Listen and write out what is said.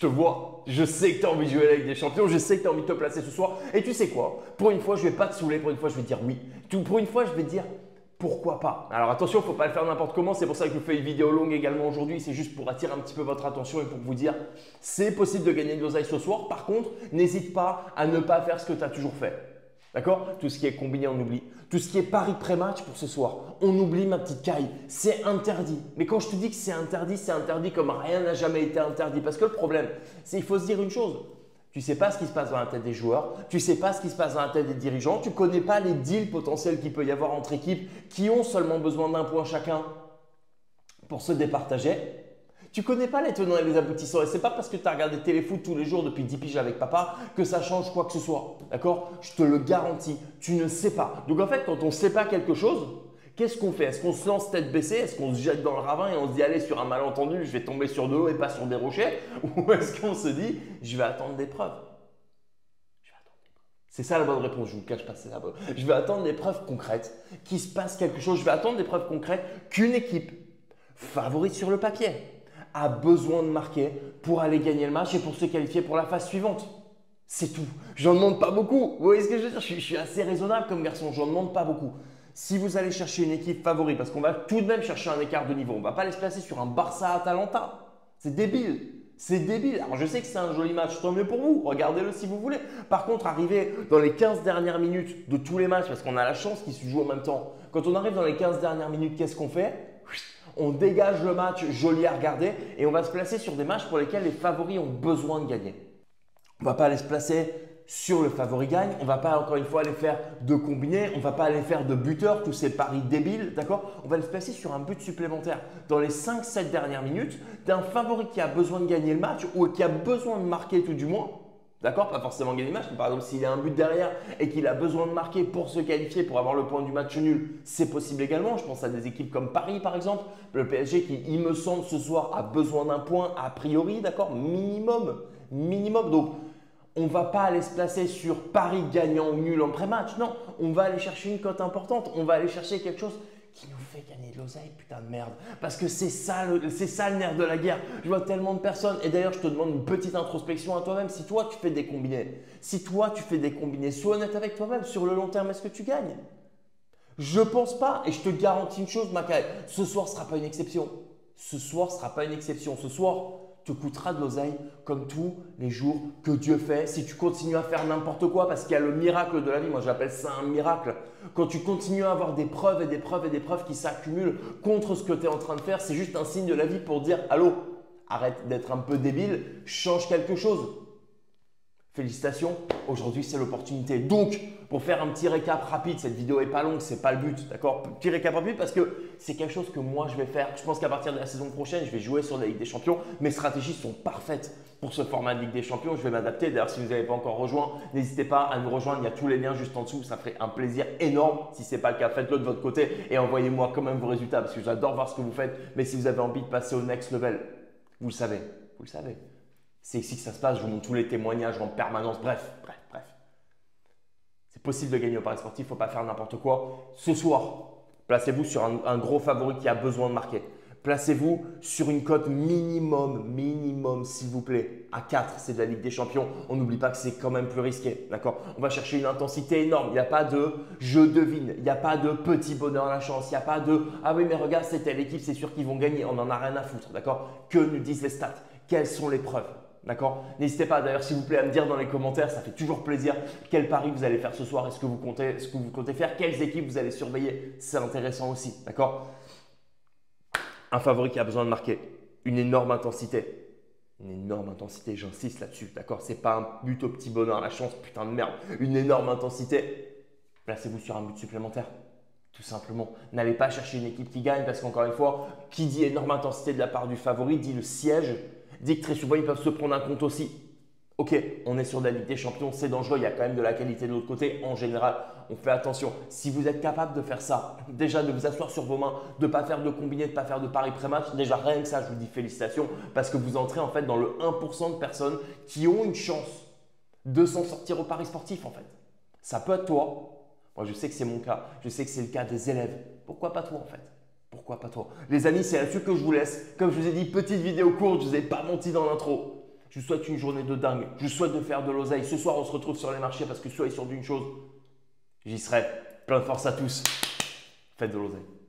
te vois, je sais que tu as envie de jouer avec des champions, je sais que tu as envie de te placer ce soir. Et tu sais quoi? Pour une fois, je ne vais pas te saouler, pour une fois, je vais te dire oui. Pour une fois, je vais te dire pourquoi pas. Alors attention, il ne faut pas le faire n'importe comment, c'est pour ça que je fais une vidéo longue également aujourd'hui, c'est juste pour attirer un petit peu votre attention et pour vous dire c'est possible de gagner de l'oseille ce soir. Par contre, n'hésite pas à ne pas faire ce que tu as toujours fait. D'accord? Tout ce qui est combiné, on oublie. Tout ce qui est pari pré-match pour ce soir, on oublie ma petite caille. C'est interdit. Mais quand je te dis que c'est interdit comme rien n'a jamais été interdit. Parce que le problème, c'est qu'il faut se dire une chose. Tu ne sais pas ce qui se passe dans la tête des joueurs, tu ne sais pas ce qui se passe dans la tête des dirigeants, tu ne connais pas les deals potentiels qu'il peut y avoir entre équipes qui ont seulement besoin d'un point chacun pour se départager. Tu ne connais pas les tenants et les aboutissants et ce n'est pas parce que tu as regardé Téléfoot tous les jours depuis 10 piges avec papa que ça change quoi que ce soit. D'accord? Je te le garantis, tu ne sais pas. Donc en fait, quand on ne sait pas quelque chose, qu'est-ce qu'on fait? Est-ce qu'on se lance tête baissée? Est-ce qu'on se jette dans le ravin et on se dit allez sur un malentendu, je vais tomber sur de l'eau et pas sur des rochers? Ou est-ce qu'on se dit je vais attendre des preuves? C'est ça la bonne réponse, je ne vous cache pas, c'est la bonne. Je vais attendre des preuves concrètes, qu'il se passe quelque chose. Je vais attendre des preuves concrètes qu'une équipe favorite sur le papier a besoin de marquer pour aller gagner le match et pour se qualifier pour la phase suivante. C'est tout. J'en demande pas beaucoup. Vous voyez ce que je veux dire? Je suis assez raisonnable comme garçon, j'en demande pas beaucoup. Si vous allez chercher une équipe favorite, parce qu'on va tout de même chercher un écart de niveau, on ne va pas aller se placer sur un Barça-Atalanta. C'est débile. C'est débile. Alors je sais que c'est un joli match, tant mieux pour vous. Regardez-le si vous voulez. Par contre, arriver dans les 15 dernières minutes de tous les matchs, parce qu'on a la chance qu'ils se jouent en même temps. Quand on arrive dans les 15 dernières minutes, qu'est-ce qu'on fait? On dégage le match joli à regarder et on va se placer sur des matchs pour lesquels les favoris ont besoin de gagner. On ne va pas aller se placer sur le favori gagne. On ne va pas encore une fois aller faire de combinés. On ne va pas aller faire de buteur, tous ces paris débiles. D'accord? On va aller se placer sur un but supplémentaire dans les 5-7 dernières minutes d'un favori qui a besoin de gagner le match ou qui a besoin de marquer tout du moins. D'accord? Pas forcément gagner le match, mais par exemple, s'il a un but derrière et qu'il a besoin de marquer pour se qualifier, pour avoir le point du match nul, c'est possible également. Je pense à des équipes comme Paris, par exemple. Le PSG qui, il me semble, ce soir a besoin d'un point a priori, d'accord? Minimum. Minimum. Donc, on ne va pas aller se placer sur Paris gagnant ou nul en pré-match. Non, on va aller chercher une cote importante. On va aller chercher quelque chose qui nous fait gagner de l'oseille, putain de merde. Parce que c'est ça le nerf de la guerre. Je vois tellement de personnes. Et d'ailleurs, je te demande une petite introspection à toi-même. Si toi, tu fais des combinés, sois honnête avec toi-même. Sur le long terme, est-ce que tu gagnes? Je pense pas. Et je te garantis une chose, Macaï. Ce soir ne sera pas une exception. Ce soir ne sera pas une exception. Ce soir te coûtera de l'oseille comme tous les jours que Dieu fait. Si tu continues à faire n'importe quoi parce qu'il y a le miracle de la vie, moi j'appelle ça un miracle. Quand tu continues à avoir des preuves et des preuves et des preuves qui s'accumulent contre ce que tu es en train de faire, c'est juste un signe de la vie pour dire allô, arrête d'être un peu débile, change quelque chose. Félicitations, aujourd'hui c'est l'opportunité. Donc, pour faire un petit récap rapide, cette vidéo n'est pas longue, ce n'est pas le but, d'accord? Petit récap rapide parce que c'est quelque chose que moi je vais faire. Je pense qu'à partir de la saison prochaine, je vais jouer sur la Ligue des Champions. Mes stratégies sont parfaites pour ce format de Ligue des Champions. Je vais m'adapter. D'ailleurs, si vous n'avez pas encore rejoint, n'hésitez pas à nous rejoindre. Il y a tous les liens juste en dessous. Ça ferait un plaisir énorme. Si ce n'est pas le cas, faites-le de votre côté et envoyez-moi quand même vos résultats parce que j'adore voir ce que vous faites. Mais si vous avez envie de passer au next level, vous le savez, vous le savez. C'est ici que ça se passe, je vous montre tous les témoignages en permanence, bref. C'est possible de gagner au Paris sportif, il ne faut pas faire n'importe quoi. Ce soir, placez-vous sur un gros favori qui a besoin de marquer. Placez-vous sur une cote minimum s'il vous plaît. À 4, c'est de la Ligue des Champions. On n'oublie pas que c'est quand même plus risqué. D'accord? On va chercher une intensité énorme. Il n'y a pas de je devine. Il n'y a pas de petit bonheur à la chance. Il n'y a pas de ah oui, mais regarde, c'est telle équipe, c'est sûr qu'ils vont gagner. On n'en a rien à foutre. D'accord? Que nous disent les stats? Quelles sont les preuves? D'accord? N'hésitez pas d'ailleurs s'il vous plaît à me dire dans les commentaires, ça fait toujours plaisir, quel pari vous allez faire ce soir, est-ce que vous comptez faire, quelles équipes vous allez surveiller, c'est intéressant aussi. D'accord? Un favori qui a besoin de marquer, une énorme intensité, j'insiste là-dessus. D'accord? C'est pas un but au petit bonheur à la chance, putain de merde, une énorme intensité. Placez-vous sur un but supplémentaire. Tout simplement, n'allez pas chercher une équipe qui gagne parce qu'encore une fois, qui dit énorme intensité de la part du favori dit le siège. Dit que très souvent, ils peuvent se prendre un compte aussi. Ok, on est sur la Ligue des Champions, c'est dangereux, il y a quand même de la qualité de l'autre côté. En général, on fait attention. Si vous êtes capable de faire ça, déjà de vous asseoir sur vos mains, de ne pas faire de combinés, de ne pas faire de paris pré-match, déjà rien que ça, je vous dis félicitations parce que vous entrez en fait dans le 1% de personnes qui ont une chance de s'en sortir au pari sportif en fait. Ça peut être toi. Moi, je sais que c'est mon cas. Je sais que c'est le cas des élèves. Pourquoi pas toi en fait? Pourquoi pas toi? Les amis, c'est là-dessus que je vous laisse. Comme je vous ai dit, petite vidéo courte, je ne vous ai pas menti dans l'intro. Je vous souhaite une journée de dingue. Je vous souhaite de faire de l'oseille. Ce soir, on se retrouve sur les marchés parce que soyez sûr d'une chose, j'y serai. Plein de force à tous. Faites de l'oseille.